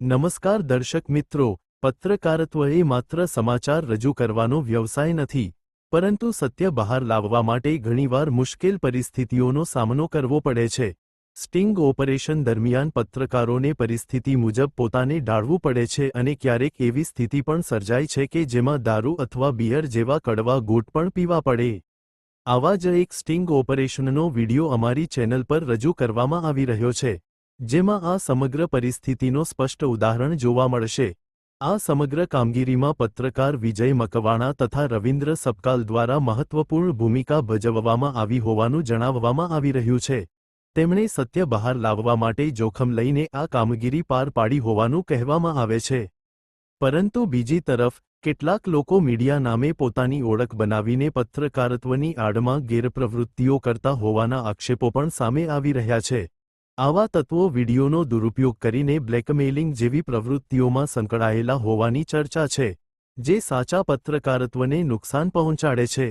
નમસ્કાર દર્શક મિત્રો, પત્રકારત્વ એ માત્ર સમાચાર રજૂ કરવાનો વ્યવસાય નથી, પરંતુ સત્ય બહાર લાવવા માટે ઘણીવાર મુશ્કેલ પરિસ્થિતિઓનો સામનો કરવો પડે છે. સ્ટિંગ ઓપરેશન દરમિયાન પત્રકારોને પરિસ્થિતિ મુજબ પોતાને ઢાળવું પડે છે અને ક્યારેક એવી સ્થિતિ પણ સર્જાય છે કે જેમાં દારૂ અથવા બિયર જેવા કડવા ઘૂંટ પણ પીવા પડે. આવા જ એક સ્ટિંગ ઓપરેશનનો વિડિયો અમારી ચેનલ પર રજૂ કરવામાં આવી રહ્યો છે, જેમાં આ સમગ્ર પરિસ્થિતિનો સ્પષ્ટ ઉદાહરણ જોવા મળશે. આ સમગ્ર કામગીરીમાં પત્રકાર વિજય મકવાણા તથા રવિન્દ્ર સપકાલ દ્વારા મહત્વપૂર્ણ ભૂમિકા ભજવવામાં આવી હોવાનું જણાવવામાં આવી રહ્યું છે. તેમણે સત્ય બહાર લાવવા માટે જોખમ લઈને આ કામગીરી પાર પાડી હોવાનું કહેવામાં આવે છે. પરંતુ બીજી તરફ, કેટલાક લોકો મીડિયા નામે પોતાની ઓળખ બનાવીને પત્રકારત્વની આડમાં ગેરપ્રવૃત્તિઓ કરતા હોવાના આક્ષેપો પણ સામે આવી રહ્યા છે. આવા તત્વો વિડિયોનો દુરુપયોગ કરીને બ્લેકમેઇલિંગ જેવી પ્રવૃત્તિઓમાં સંકળાયેલા હોવાની ચર્ચા છે, જે સાચા પત્રકારત્વને નુકસાન પહોંચાડે છે.